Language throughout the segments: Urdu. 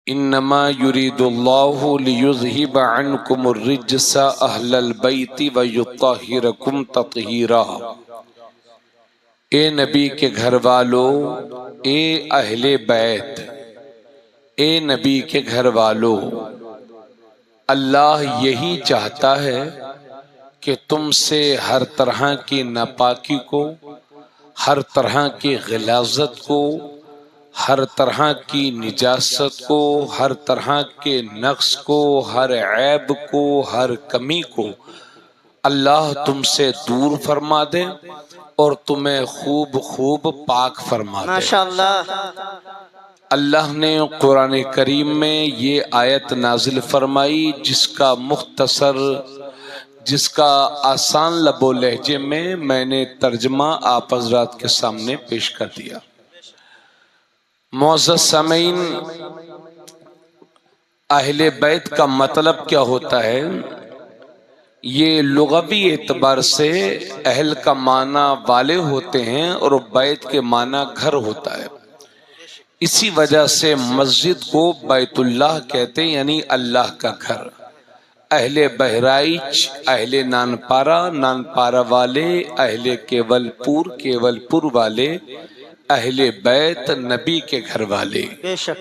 انما یرید اللہ لیذہب عنکم الرجس اہل البیت ویطہرکم تطہیرا۔ اے نبی کے گھر والو، اے اہل بیت، اے نبی کے گھر والو، اللہ یہی چاہتا ہے کہ تم سے ہر طرح کی ناپاکی کو، ہر طرح کی غلاظت کو، ہر طرح کی نجاست کو، ہر طرح کے نقص کو، ہر عیب کو، ہر کمی کو اللہ تم سے دور فرما دے اور تمہیں خوب خوب پاک فرما دے۔ ماشاءاللہ۔ اللہ نے قرآن کریم میں یہ آیت نازل فرمائی جس کا مختصر، جس کا آسان لب و لہجے میں نے ترجمہ آپ حضرات کے سامنے پیش کر دیا۔ معزز سامعین، اہل بیت کا مطلب کیا ہوتا ہے؟ یہ لغوی اعتبار سے اہل کا معنی والے ہوتے ہیں اور بیت کے معنی گھر ہوتا ہے۔ اسی وجہ سے مسجد کو بیت اللہ کہتے ہیں، یعنی اللہ کا گھر۔ اہل بہرائچ، اہل نانپارہ، نانپارہ والے، اہل کیولپور والے، اہل بیت نبی کے گھر والے۔ بے شک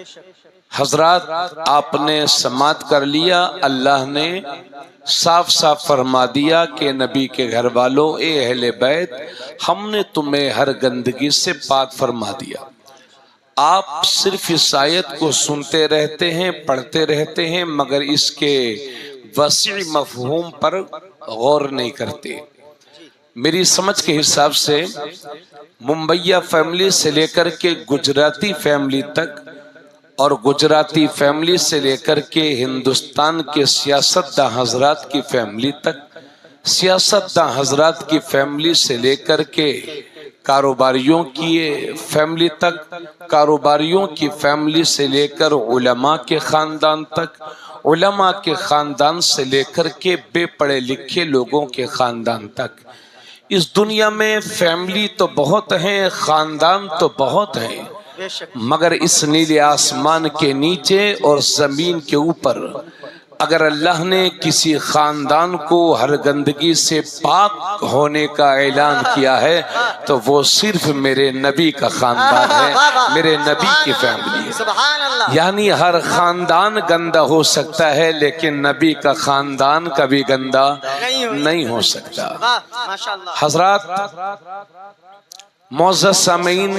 حضرات آپ نے سماعت کر لیا، اللہ نے صاف صاف فرما دیا کہ نبی کے گھر والوں، اے اہل بیت، ہم نے تمہیں ہر گندگی سے پاک فرما دیا۔ آپ صرف اس آیت کو سنتے رہتے ہیں، پڑھتے رہتے ہیں، مگر اس کے وسیع مفہوم پر غور نہیں کرتے۔ میری سمجھ کے حساب سے ممبئیہ فیملی سے لے کر کے گجراتی فیملی تک، اور گجراتی فیملی سے لے کر کے ہندوستان کے سیاستداں حضرات کی فیملی تک، سیاستداں حضرات کی فیملی سے لے کر کے کاروباریوں کی فیملی تک، کاروباریوں کی فیملی سے لے کر علماء کے خاندان تک، علماء کے خاندان سے لے کر کے بے پڑھے لکھے لوگوں کے خاندان تک، اس دنیا میں فیملی تو بہت ہیں، خاندان تو بہت ہیں، مگر اس نیلے آسمان کے نیچے اور زمین کے اوپر اگر اللہ نے کسی خاندان کو ہر گندگی سے پاک ہونے کا اعلان کیا ہے تو وہ صرف میرے نبی کا خاندان ہے، میرے نبی کی فیملی ہے۔ یعنی ہر خاندان گندہ ہو سکتا ہے لیکن نبی کا خاندان کبھی گندہ نہیں ہو سکتا۔ حضرات معزز سامعین،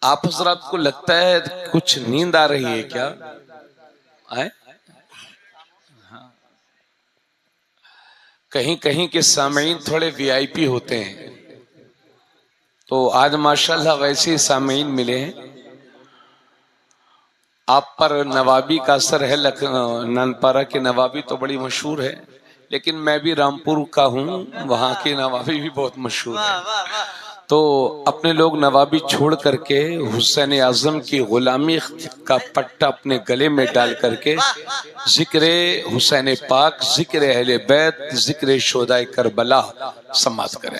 آپ حضرات کو لگتا ہے کچھ نیند آ رہی ہے کیا؟ کہیں کہیں کے سامعین تھوڑے وی آئی پی ہوتے ہیں، تو آج ماشاءاللہ ویسے سامعین ملے ہیں۔ آپ پر نوابی کا اثر ہے، نانپارہ کے نوابی تو بڑی مشہور ہے، لیکن میں بھی رامپور کا ہوں، وہاں کی نوابی بھی بہت مشہور ہے۔ تو اپنے لوگ نوابی چھوڑ کر کے حسین اعظم کی غلامی کا پٹا اپنے گلے میں ڈال کر کے ذکر حسین پاک، ذکر اہل بیت، ذکر شہدائے کربلا سماعت کریں۔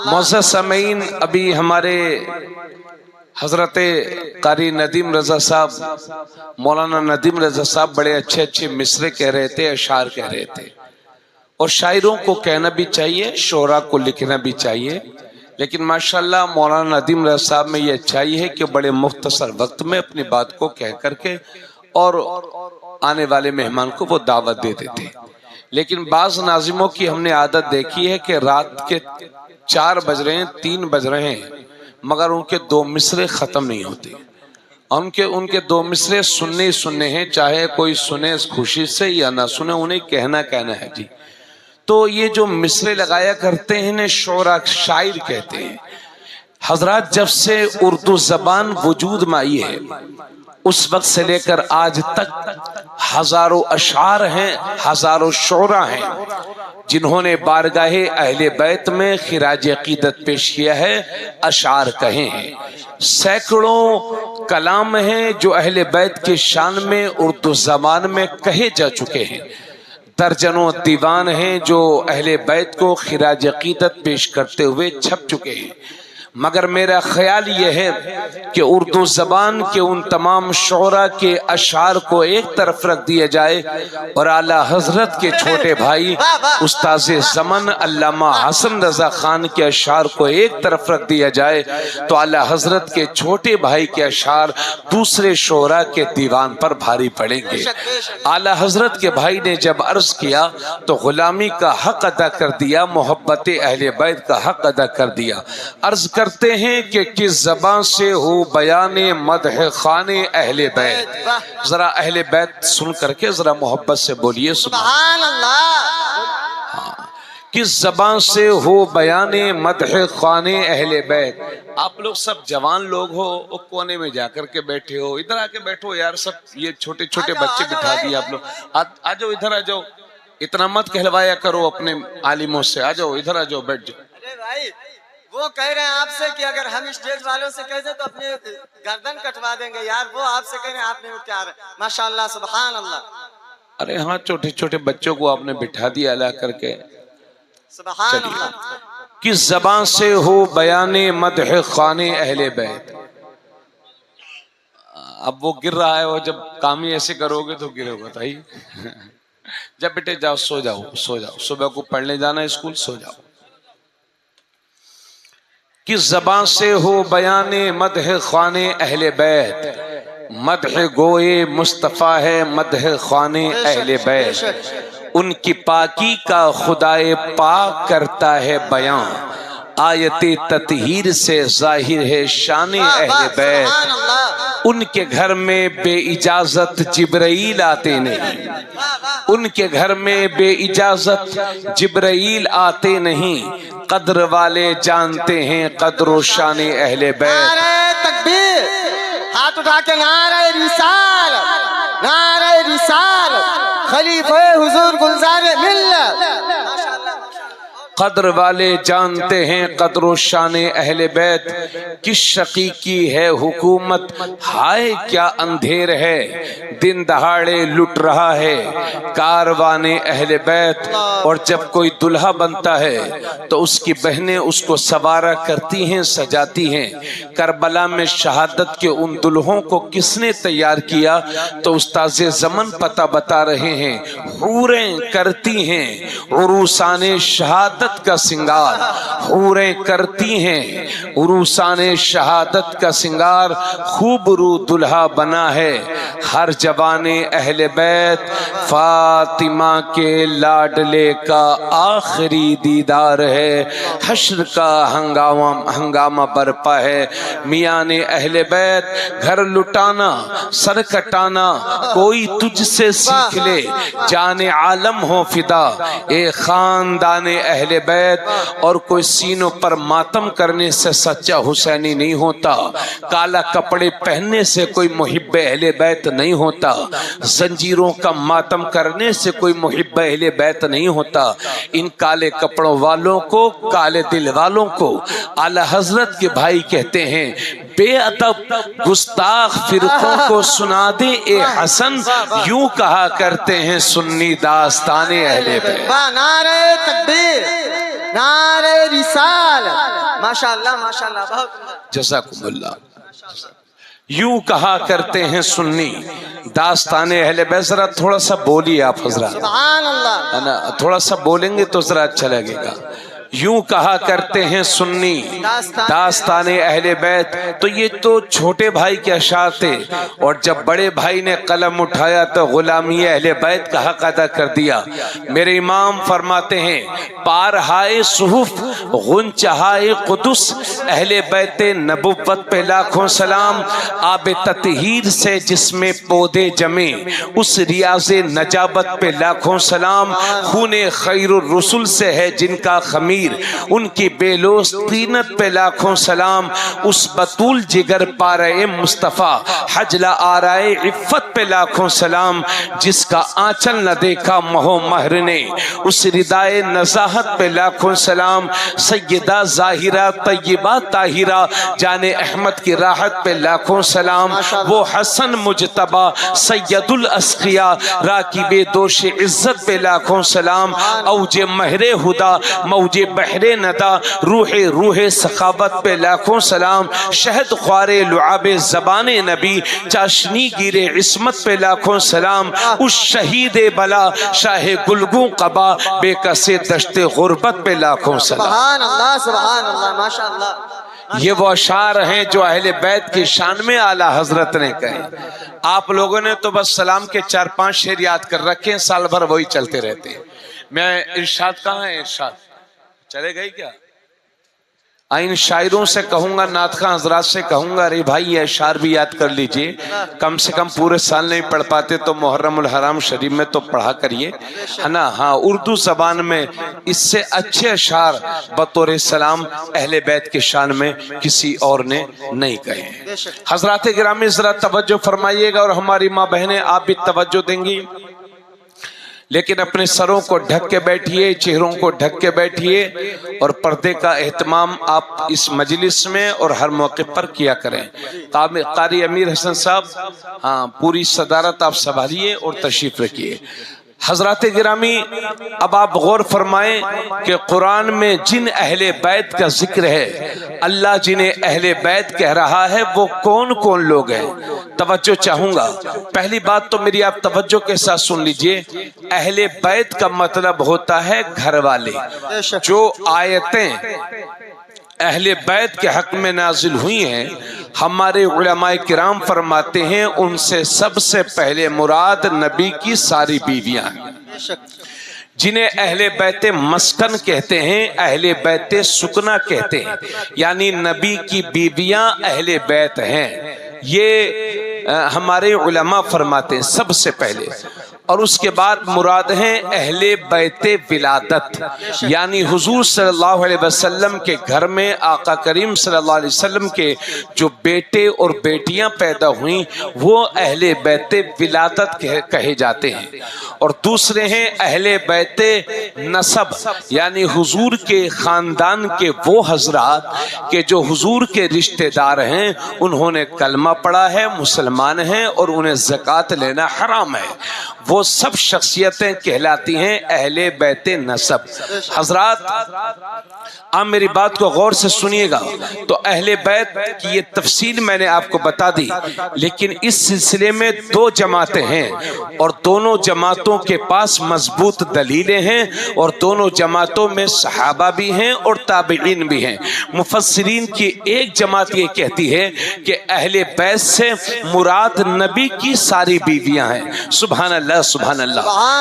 معزز سامعین، ابھی ہمارے حضرت قاری ندیم رضا صاحب، مولانا ندیم رضا صاحب بڑے اچھے اچھے مصرے کہہ رہے تھے، اشعار کہہ رہے تھے، اور شاعروں کو کہنا بھی چاہیے، شعراء کو لکھنا بھی چاہیے، لیکن ماشاءاللہ مولانا ندیم رضا صاحب میں یہ اچھائی ہے کہ بڑے مختصر وقت میں اپنی بات کو کہہ کر کے اور آنے والے مہمان کو وہ دعوت دے دیتے۔ لیکن بعض ناظموں کی ہم نے عادت دیکھی ہے کہ رات کے 4 بج رہے ہیں، 3 بج رہے ہیں، مگر ان کے 2 مصرے ختم نہیں ہوتے۔ ان کے 2 مصرے سننے ہی سننے ہیں، چاہے کوئی سنے خوشی سے یا نہ سنے، انہیں کہنا ہے جی۔ تو یہ جو مصرے لگایا کرتے ہیں انہیں شعراء، شاعر کہتے ہیں۔ حضرات جب سے اردو زبان وجود میں آئی ہے اس وقت سے لے کر آج تک ہزاروں اشعار ہیں، ہزاروں شعراء ہیں جنہوں نے بارگاہ اہل بیت میں خراج عقیدت پیش کیا ہے، اشعار کہے ہیں۔ سینکڑوں کلام ہیں جو اہل بیت کے شان میں اردو زبان میں کہے جا چکے ہیں، درجنوں دیوان ہیں جو اہل بیت کو خراج عقیدت پیش کرتے ہوئے چھپ چکے ہیں۔ مگر میرا خیال یہ ہے کہ اردو زبان کے ان تمام شعراء کے اشعار کو ایک طرف رکھ دیا جائے اور اعلیٰ حضرت کے چھوٹے بھائی استاذ زمن علامہ حسن رضا خان کے اشعار کو ایک طرف رکھ دیا جائے تو اعلیٰ حضرت کے چھوٹے بھائی کے اشعار دوسرے شعراء کے دیوان پر بھاری پڑیں گے۔ اعلیٰ حضرت کے بھائی نے جب عرض کیا تو غلامی کا حق ادا کر دیا، محبت اہل بیت کا حق ادا کر دیا۔ عرض کرتے ہیں کہ کس زبان سے ہو بیان مدح خان اہل بیت۔ ذرا اہل بیت سن کر کے ذرا محبت سے بولیے سبحان اللہ۔ کس زبان سے ہو بیان مدح خان اہل بیت۔ آپ لوگ سب جوان لوگ ہو، کونے میں جا کر کے بیٹھے ہو، ادھر آ کے بیٹھو یار، سب یہ چھوٹے چھوٹے بچے بٹھا دیے آپ لوگ، آ جاؤ ادھر آ جاؤ، اتنا مت کہلوایا کرو اپنے عالموں سے، آ جاؤ ادھر آ جاؤ بیٹھ جاؤ۔ ارے بھائی وہ کہہ رہے ہیں آپ سے کہ اگر ہم اسٹیج والوں سے کہہ دیں تو اپنے گردن کٹوا دیں گے یار، وہ آپ سے کہہ رہے ہیں آپ نے کیا رہے، ماشاءاللہ سبحان اللہ۔ ارے ہاں چھوٹے چھوٹے بچوں کو آپ نے بٹھا دیا لا کر کے، سبحان اللہ۔ کس زبان سے ہو بیان مدح خان اہل بیت۔ اب وہ گر رہا ہے، وہ جب کام ہی ایسے کرو گے تو گرے گا بھائی۔ جب بیٹے جاؤ سو جاؤ، سو جاؤ، صبح کو پڑھنے جانا ہے اسکول، سو جاؤ۔ کس زبان سے ہو بیان مدح خان اہل بیت، مدح گوئے مصطفیٰ ہے مدح خان اہل بیت، ان کی پاکی کا خدائے پاک کرتا ہے بیان، آیت تطہیر سے ظاہر ہے شان اہل بیت، ان کے گھر میں بے اجازت جبرائیل آتے نہیں، ان کے گھر میں بے اجازت جبرائیل آتے نہیں، قدر والے جانتے ہیں قدر و شان اہل بیت۔ نعرہ تکبیر، ہاتھ اٹھا کے نعرہ رسالت، نعرہ رسالت، خلیفہ حضور گلزار ملت۔ قدر والے جانتے ہیں قدر و شان اہل بیت، کس شقی کی ہے حکومت، ہائے کیا اندھیر ہے، دن دہاڑے لٹ رہا ہے کاروان اہل بیت۔ اور جب کوئی دلہا بنتا ہے تو اس کی بہنیں اس کو سوارا کرتی ہیں، سجاتی ہیں۔ کربلا میں شہادت کے ان دلہوں کو کس نے تیار کیا تو استاذ زمن پتہ بتا رہے ہیں، حوریں کرتی ہیں عروسان شہادت کا سنگار، حوریں کرتی ہیں عروسان شہادت کا سنگار، خوب رو دلہا بنا ہے ہر جوان اہل بیت، فاطمہ کے لاڈلے کا آخری دیدار ہے، حشر کا ہنگامہ برپا ہے، میان اہل بیت گھر لٹانا سر کٹانا کوئی تجھ سے سیکھ لے، جان عالم ہو فدا اے خاندان اہل بیت۔ اور کوئی سینوں پر ماتم کرنے سے سچا حسینی نہیں ہوتا، کالا کپڑے پہننے سے کوئی محب اہل بیت نہیں ہوتا، زنجیروں کا ماتم کرنے سے کوئی محب اہل بیت نہیں ہوتا۔ ان کالے کپڑوں والوں کو، کالے دل والوں کو اعلیٰ حضرت کے بھائی کہتے ہیں، بے ادب گستاخ فرقوں کو سنا دے اے حسن، یوں کہا کرتے ہیں سنی داستان اہل بیت۔ نعرہ تکبیر، نعرہ رسالت، ماشاءاللہ ماشاءاللہ، بہت جزاکم اللہ۔ یوں کہا کرتے ہیں سنی داستان اہل بیت۔ ذرا تھوڑا سا بولیے آپ حضرات، سبحان اللہ، تھوڑا سا بولیں گے تو ذرا اچھا لگے گا۔ یوں کہا کرتے ہیں سنی داستان اہل بیت۔ تو یہ تو چھوٹے بھائی کے اشعار تھے، اور جب بڑے بھائی نے قلم اٹھایا تو غلامی اہل بیت کا حق ادا کر دیا۔ میرے امام فرماتے ہیں، پارہائے صحف غنچہائے قدس، اہل بیت نبوت پہ لاکھوں سلام، آب تطہیر سے جس میں پودے جمے اس ریاض نجابت پہ لاکھوں سلام، خون خیر الرسل سے ہے جن کا خمیر ان کی بے لوث طینت پہ لاکھوں سلام، اس بطول جگر پارے مصطفیٰ حجلہ آرائے عفت پہ لاکھوں سلام، جس کا آنچل نہ دیکھا مہو مہر نے اس ردائے نزاہت پہ لاکھوں سلام، سیدہ ظاہرہ طیبہ طاہرہ جان احمد کی راحت پہ لاکھوں سلام، وہ حسن مجتبہ سید الاسقیاء راکب دوش عزت پہ لاکھوں سلام، اوج مہر ہدا موج بحر ندا روح سخاوت پہ لاکھوں سلام، شہد خوار لعاب زبان نبی چاشنی گیر عصمت پہ لاکھوں سلام، اس شہید بلا شاہ گلگوں قبا بے کسے دشت غربت پہ لاکھوں سلام۔ سبحان اللہ ماشاءاللہ۔ یہ وہ اشعار ہیں جو اہل بیت کی شان میں اعلیٰ حضرت نے کہے۔ آپ لوگوں نے تو بس سلام کے 4-5 شعر یاد کر رکھے ہیں، سال بھر وہی چلتے رہتے ہیں۔ میں ارشاد کہاں ہے؟ ارشاد چلے گئی کیا؟ ان شاعروں سے کہوں گا، نعت خواں حضرات سے کہوں گا، ارے بھائی یہ اشعار بھی یاد کر لیجئے، کم سے کم پورے سال نہیں پڑھ پاتے تو محرم الحرام شریف میں تو پڑھا کریے، ہے نا؟ ہاں، اردو زبان میں اس سے اچھے اشعار بطور سلام اہل بیت کے شان میں کسی اور نے نہیں کہے۔ حضرات گرامی ذرا توجہ فرمائیے گا، اور ہماری ماں بہنیں آپ بھی توجہ دیں گی، لیکن اپنے سروں کو ڈھک کے بیٹھیے، چہروں کو ڈھک کے بیٹھیے، اور پردے کا اہتمام آپ اس مجلس میں اور ہر موقع پر کیا کریں۔ قاری امیر حسن صاحب، ہاں، پوری صدارت آپ سنبھالیے اور تشریف رکھیے۔ حضرات گرامی اب آپ غور فرمائیں کہ قرآن میں جن اہل بیت کا ذکر ہے، اللہ جنہیں اہل بیت کہہ رہا ہے وہ کون کون لوگ ہیں؟ توجہ چاہوں گا۔ پہلی بات تو میری آپ توجہ کے ساتھ سن لیجئے، اہل بیت کا مطلب ہوتا ہے گھر والے۔ جو آیتیں اہل بیت کے حق میں نازل ہوئی ہیں، ہمارے علماء کرام فرماتے ہیں ان سے سب سے پہلے مراد نبی کی ساری بیویاں ہیں، جنہیں اہل بیت مسکن کہتے ہیں، اہل بیت سکنا کہتے ہیں، یعنی نبی کی بیویاں اہل بیت ہیں، یہ ہمارے علماء فرماتے ہیں سب سے پہلے۔ اور اس کے بعد مراد ہیں اہل بیت ولادت، یعنی حضور صلی اللہ علیہ وسلم کے گھر میں آقا کریم صلی اللہ علیہ وسلم کے جو بیٹے اور بیٹیاں پیدا ہوئیں وہ اہل بیت ولادت کہے جاتے ہیں۔ اور دوسرے ہیں اہل بیت نسب، یعنی حضور کے خاندان کے وہ حضرات کہ جو حضور کے رشتہ دار ہیں، انہوں نے کلمہ پڑھا ہے، مسلمان ہیں، اور انہیں زکوٰۃ لینا حرام ہے، وہ سب شخصیتیں کہلاتی ہیں اہل بیت نسب۔ حضرات آپ میری بات کو غور سے سنیے گا، تو اہل بیت کی یہ تفصیل میں نے آپ کو بتا دی، لیکن اس سلسلے میں 2 جماعتیں ہیں، اور دونوں جماعتوں کے پاس مضبوط دلیلیں ہیں، اور دونوں جماعتوں میں صحابہ بھی ہیں اور تابعین بھی ہیں۔ مفسرین کی ایک جماعت یہ کہتی ہے کہ اہل بیت سے مراد نبی کی ساری بیویاں ہیں۔ سبحان اللہ سبحان اللہ،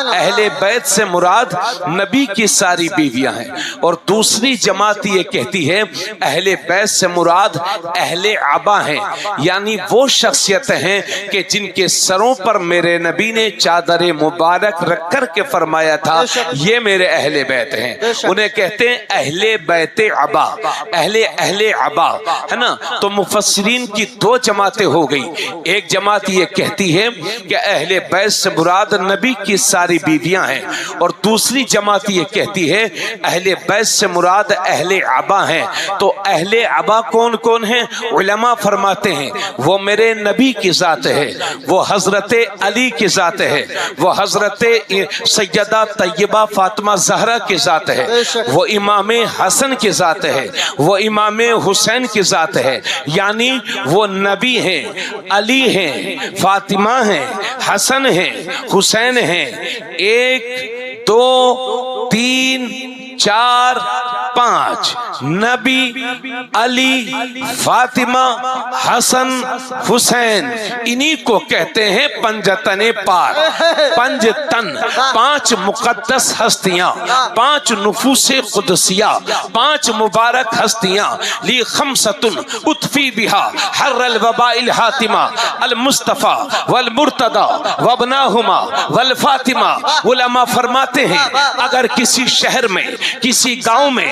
اہل بیت سے مراد نبی کی ساری بیویاں ہیں۔ اور دوسری جماعت یہ کہتی ہے اہل بیت سے مراد اہل عبا ہیں، یعنی وہ شخصیتیں ہیں کہ جن کے سروں پر میرے نبی نے چادر مبارک رکھ کر کے فرمایا تھا یہ میرے اہل بیت ہیں، انہیں کہتے ہیں اہل بیت عبا، اہل عبا، ہے نا؟ تو مفسرین کی 2 جماعتیں ہو گئی، ایک جماعت یہ کہتی ہے کہ اہل بیت سے مراد نبی کی ساری بیویاں ہیں، اور دوسری جماعت یہ کہتی ہے اہل بیت سے مراد اہل عبا ہیں۔ تو اہل عبا کون کون ہیں؟ علماء فرماتے ہیں وہ میرے نبی کی ذات ہے، وہ حضرت علی کی ذات ہے، وہ حضرت سیدہ طیبہ فاطمہ زہرا کی ذات ہے، وہ امام حسن کی ذات ہے، وہ امام حسین کی ذات ہے، یعنی وہ نبی ہیں، علی ہیں، فاطمہ ہیں، حسن ہیں، حسین ہیں، 1 2 3 4 5 نبی، علی، فاطمہ، حسن، حسین، انہی کو کہتے ہیں پنجتن پاک، پنج تن، 5 مقدس ہستیاں، 5 نفوس قدسیہ، 5 مبارک ہستیاں، لی خمستن اطفی بہا حر الوباء الحاتمہ المصطفیٰ والمرتضی وابناہما والفاطمہ۔ علماء فرماتے ہیں اگر کسی شہر میں، کسی گاؤں میں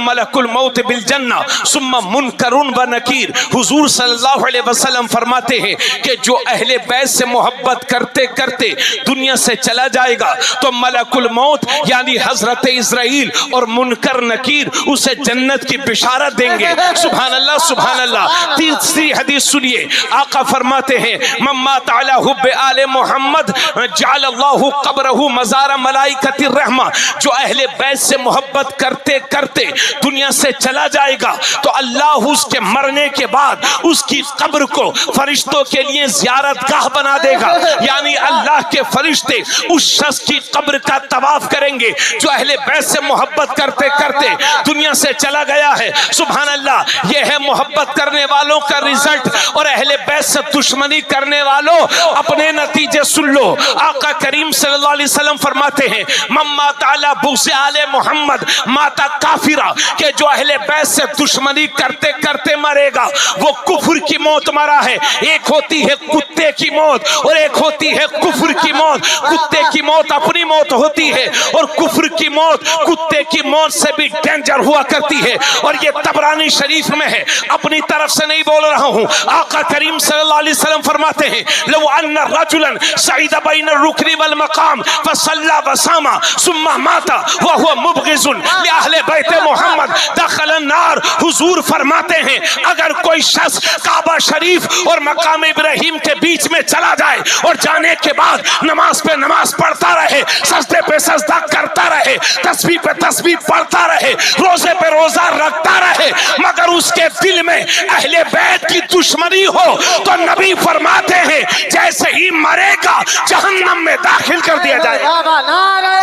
ملک الموت بالجنہ ثم منکر و نکیر. حضور صلی اللہ علیہ وسلم فرماتے ہیں کہ جو اہل بیت سے محبت کرتے کرتے دنیا سے چلا جائے گا تو ملک الموت یعنی حضرت اسرائیل اور منکر نکیر اسے جنت کی بشارت دیں گے. سبحان اللہ سبحان اللہ. تیسری حدیث سنیے, آقا فرماتے ہیں من مات علی حب آل محمد جعل اللہ قبرہ مزار ملائکۃ الرحمہ. جو اہل بیت سے محبت کرتے کرتے دنیا سے چلا جائے گا تو اللہ اس کے مرنے کے بعد اس کی قبر کو فرشتوں کے لیے زیارت گاہ بنا دے گا. یعنی اللہ کے فرشتے اس شخص کی قبر کا طواف کریں گے جو اہل بیت سے محبت کرتے کرتے دنیا سے چلا گیا ہے. سبحان اللہ. یہ ہے محبت کرنے والوں کا رزلٹ. اور اہل بیت سے دشمنی کرنے والوں اپنے نتیجے سن لو. آقا کریم صلی اللہ علیہ وسلم فرماتے ہیں من مات علی بغض آل محمد ماتا کافرا, کہ جو اہل بیت سے دشمنی کرتے کرتے مرے گا وہ کفر کی موت مرا ہے. ایک ہوتی ہے کتے کی موت اور ایک ہوتی ہے کفر کی موت. کتے کی موت اپنی موت ہوتی ہے اور کفر کی موت کتے کی موت سے بھی ڈینجر ہوا کرتی ہے. اور یہ طبرانی شریف میں ہے, اپنی طرف سے نہیں بول رہا ہوں. آقا کریم صلی اللہ علیہ وسلم فرماتے ہیں لو ان رجلا صعد بین الرکن والمقام فصلى وصام ثم مات وهو مبغض لاہل بیت محمد دخل النار. حضور فرماتے ہیں اگر کوئی شخص کعبہ شریف اور مقام ابراہیم کے بیچ میں چلا جائے اور جانے کے بعد نماز پہ نماز پڑھتا رہے, سجدے پہ سجدہ کرتا رہے, تسبیح پہ تسبیح پڑھتا رہے, روزے پہ روزہ رکھتا رہے, مگر اس کے دل میں اہل بیت کی دشمنی ہو تو نبی فرماتے ہیں جیسے ہی مرے گا جہنم میں داخل کر دیا جائے. نعرہ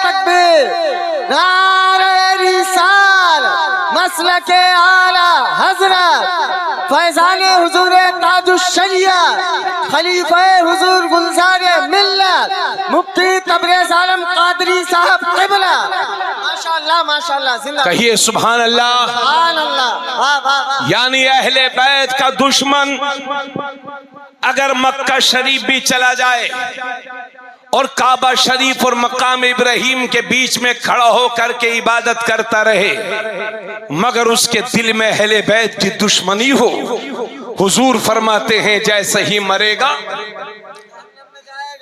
تکبیر, نعرہ رسال, مسلک اعلی حضرت فیضان حضور تاج الشریعہ خلیفہ حضور گلزار ملت مفتی تبریز عالم قادری صاحب قبلہ. ماشاءاللہ ماشاءاللہ. زندہ کہیے سبحان اللہ. سبحان اللہ. واہ واہ واہ. یعنی اہل بیت کا دشمن اگر مکہ شریف بھی چلا جائے اور کعبہ شریف اور مقام ابراہیم کے بیچ میں کھڑا ہو کر کے عبادت کرتا رہے مگر اس کے دل میں اہل بیت کی دشمنی ہو, حضور فرماتے ہیں جیسے ہی مرے گا.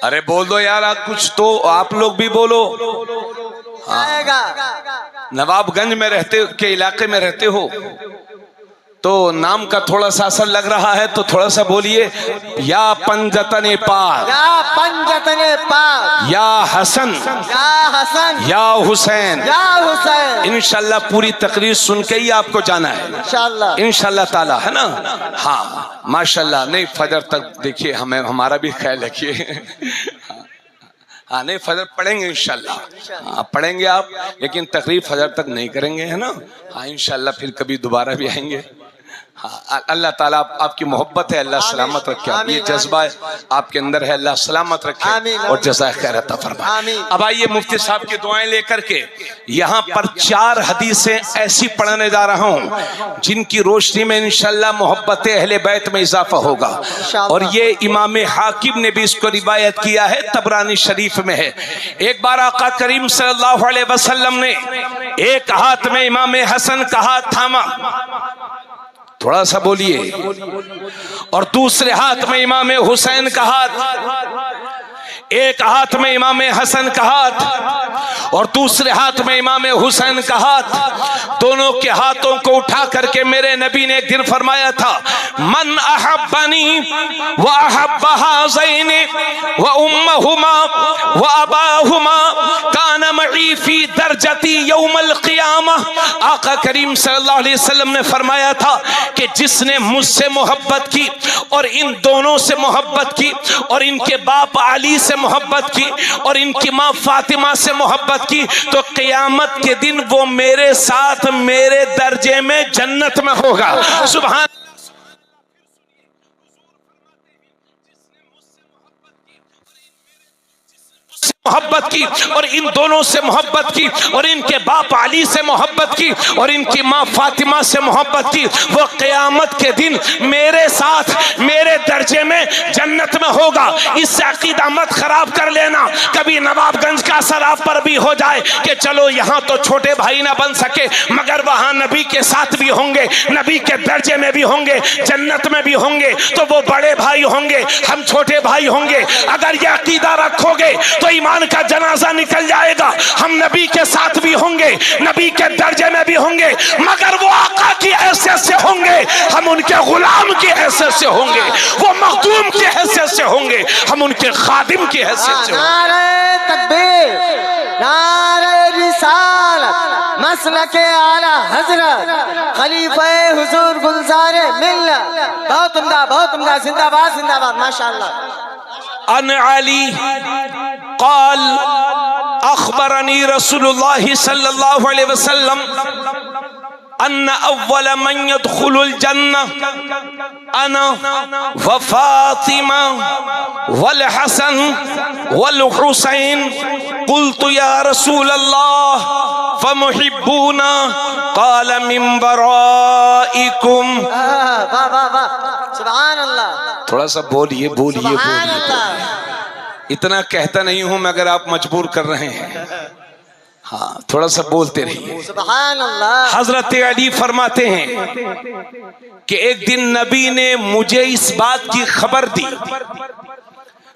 ارے بول دو یار کچھ تو, آپ لوگ بھی بولو. نواب گنج میں رہتے کے علاقے میں رہتے ہو تو نام کا تھوڑا سا اثر لگ رہا ہے تو تھوڑا سا بولیے یا پنجتن پاک, یا پنجتن پاک, یا حسن, یا حسن, یا حسین. یا حسین. انشاءاللہ پوری تقریر سن کے ہی آپ کو جانا ہے انشاءاللہ انشاءاللہ تعالی, ہے نا. ہاں ماشاءاللہ. نہیں فجر تک دیکھیے ہمیں ہمارا بھی خیال رکھیے. ہاں نہیں فجر پڑھیں گے انشاءاللہ. ہاں پڑھیں گے آپ, لیکن تقریر فجر تک نہیں کریں گے, ہے نا. ہاں انشاءاللہ پھر کبھی دوبارہ بھی آئیں گے. ہاں اللہ تعالیٰ آپ کی محبت ہے, اللہ سلامت رکھے. یہ جذبہ آپ کے اندر ہے, اللہ سلامت رکھے اور جزائے خیر عطا فرمائے. اب آئیے مفتی صاحب کی دعائیں لے کر کے یہاں پر 4 حدیثیں ایسی پڑھنے جا رہا ہوں جن کی روشنی میں انشاءاللہ محبت اہل بیت میں اضافہ ہوگا. اور یہ امام حاکم نے بھی اس کو روایت کیا ہے, طبرانی شریف میں ہے. ایک بار آقا کریم صلی اللہ علیہ وسلم نے ایک ہاتھ میں امام حسن کا ہاتھ تھاما, تھوڑا سا بولیے, اور دوسرے ہاتھ میں امام حسین کا ہاتھ, ایک ہاتھ میں امام حسن کا ہاتھ اور دوسرے ہاتھ میں امام حسین کا ہاتھ. دونوں کے ہاتھوں کو اٹھا کر کے میرے نبی نے ایک دن فرمایا تھا من احبنی واحب ہذین وامہما واباہما کان معی فی درجتی یوم القیامہ. آقا کریم صلی اللہ علیہ وسلم نے فرمایا تھا کہ جس نے مجھ سے محبت کی اور ان دونوں سے محبت کی اور ان کے باپ علی سے محبت کی اور ان کی ماں فاطمہ سے محبت کی تو قیامت کے دن وہ میرے ساتھ میرے درجے میں جنت میں ہوگا. سبحان محبت کی اور ان دونوں سے محبت کی اور ان کے باپ علی سے محبت کی اور ان کی ماں فاطمہ سے محبت کی، وہ قیامت کے دن میرے ساتھ میرے درجے میں جنت میں ہوگا۔ اس سے عقیدہ مت خراب کر لینا، کبھی نواب گنج کا اثر آپ پر بھی ہو جائے کہ چلو یہاں تو چھوٹے بھائی نہ بن سکے مگر وہاں نبی کے ساتھ بھی ہوں گے، نبی کے درجے میں بھی ہوں گے، جنت میں بھی ہوں گے، تو وہ بڑے بھائی ہوں گے، ہم چھوٹے بھائی ہوں گے۔ اگر یہ عقیدہ رکھو گے تو ایمان کا جنازہ نکل جائے گا، ہم نبی کے ساتھ بھی ہوں گے، نبی کے درجے میں بھی ہوں گے، مگر وہ آقا کی حیثیت سے ہوں گے، ہم ان کے غلام کی حیثیت سے ہوں گے، وہ مخدوم کی حیثیت سے ہوں گے، ہم ان کے خادم کی حیثیت سے ہوں گے۔ نعرہ تکبیر، نعرہ رسالت، مسلک اعلی حضرت خلیفہ حضور گلزار ملت، بہت عمدہ بہت عمدہ، زندہ باد زندہ باد، ماشاءاللہ۔ ان علی قال اخبرنی رسول اللہ صلی اللہ علیہ وسلم ان اول من يدخل الجنہ انا وفاطمہ والحسن والحسین قلت یا رسول اللہ فمحبونا قال من ورائکم۔ واہ واہ واہ، سبحان اللہ، تھوڑا سا بولیے بولیے سبحان بولیے، اللہ۔ اتنا کہتا نہیں ہوں مگر آپ مجبور کر رہے ہیں، ہاں تھوڑا سا بولتے رہیے۔ سبحان اللہ۔ حضرت علی فرماتے ہیں کہ ایک دن نبی نے مجھے اس بات کی خبر دی،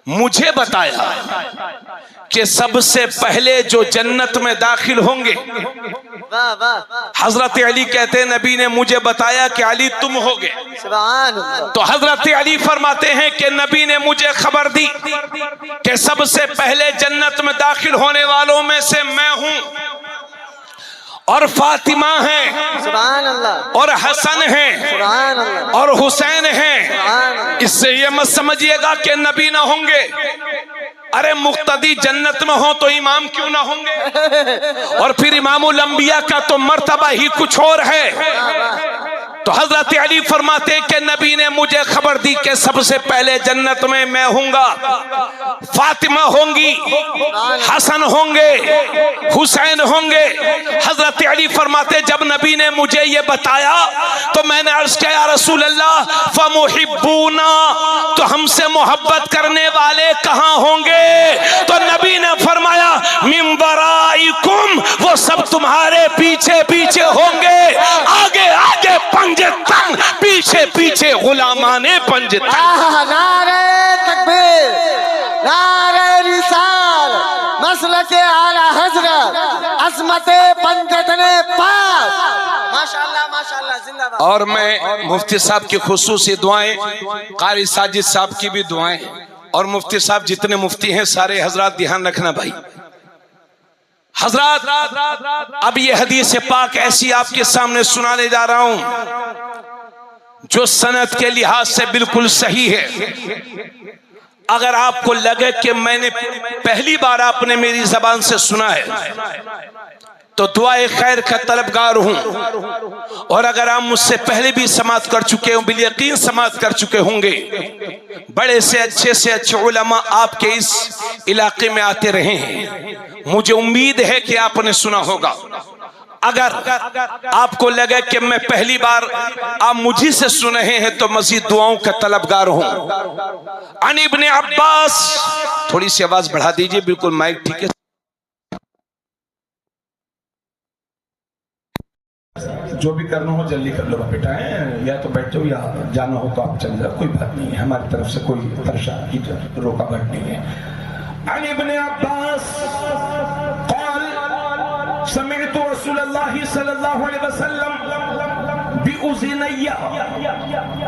مجھے بتایا کہ سب سے پہلے جو جنت میں داخل ہوں گے، واہ واہ، حضرت علی کہتے ہیں نبی نے مجھے بتایا کہ علی تم ہوگے۔ سبحان اللہ۔ تو حضرت علی فرماتے ہیں کہ نبی نے مجھے خبر دی کہ سب سے پہلے جنت میں داخل ہونے والوں میں سے میں ہوں، اور فاطمہ ہیں، سبحان اللہ، اور حسن ہیں، سبحان اللہ، اور حسین ہیں۔ سبحان اللہ۔ اس سے یہ مت سمجھیے گا کہ نبی نہ ہوں گے، ارے مقتدی جنت میں ہوں تو امام کیوں نہ ہوں گے؟ اور پھر امام الانبیاء کا تو مرتبہ ہی کچھ اور ہے۔ تو حضرت علی فرماتے ہیں کہ نبی نے مجھے خبر دی کہ سب سے پہلے جنت میں ہوں گا، فاطمہ ہوں گی، حسن ہوں گے، حسین ہوں گے۔ حضرت علی فرماتے جب نبی نے مجھے یہ بتایا تو میں نے عرض کیا یا رسول اللہ فمحبونا، تو ہم سے محبت کرنے والے کہاں ہوں گے؟ تو نبی نے فرمایا من ورائکم، وہ سب تمہارے پیچھے پیچھے ہوں گے، آگے آگے پنجے تنگ، پیچھے پیچھے غلامان پنجے تنگ۔ نعرہ تکبیر، نعرہ رسال، مسلک اعلی حضرت عظمت پنجتن پاک، ماشاءاللہ ماشاءاللہ، زندہ باد۔ اور میں مفتی صاحب کی خصوصی دعائیں، قاری ساجد صاحب کی بھی دعائیں، اور مفتی صاحب جتنے مفتی ہیں سارے حضرات دھیان رکھنا بھائی۔ حضرات اب یہ حدیث پاک ایسی آپ کے سامنے سنانے جا رہا ہوں جو سند کے لحاظ سے بالکل صحیح ہے۔ اگر آپ کو لگے کہ میں نے پہلی بار آپ نے میری زبان سے سنا ہے تو دعائے خیر کا طلبگار ہوں، اور اگر آپ مجھ سے پہلے بھی سماعت کر چکے ہوں، بالیقین سماعت کر چکے ہوں گے، بڑے سے اچھے علماء آپ کے اس علاقے میں آتے رہے ہیں، مجھے امید ہے کہ آپ نے سنا ہوگا۔ اگر آپ کو لگے کہ میں پہلی بار آپ مجھے سے سن رہے ہیں تو مزید دعاؤں کا طلبگار ہوں۔ عن ابن عباس، تھوڑی سی آواز بڑھا دیجئے، بالکل مائک ٹھیک ہے۔ جو بھی کرنا ہو جلدی کر لو بیٹا، یا تو بیٹھ جاؤ یا جانا ہو تو آپ چل جاؤ، کوئی بات نہیں ہے، ہماری طرف سے کوئی پریشانی کی رکاوٹ نہیں ہے۔ عن ابن عباس قال سمعت رسول اللہ صلی اللہ علیہ وسلم بأذنی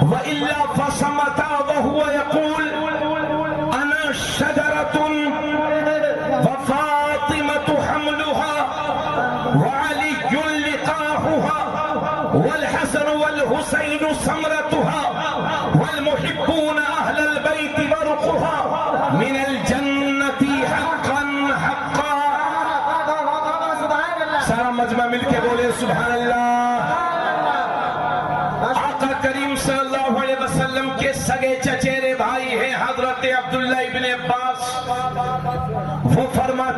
وإلا فصمتا وهو يقول انا شجرة وفاطمة حملها وعلي لقاحها والحسن والحسين ثمرتها والمحبون اهل البيت برقها من الجنة حقا حقا۔ سارا مجمع مل کے بولے سبحان اللہ۔ آقا کریم صلی اللہ علیہ وسلم کے سگے چچیرے بھائی ہیں حضرت عبداللہ ابن عباس، وہ فرماتے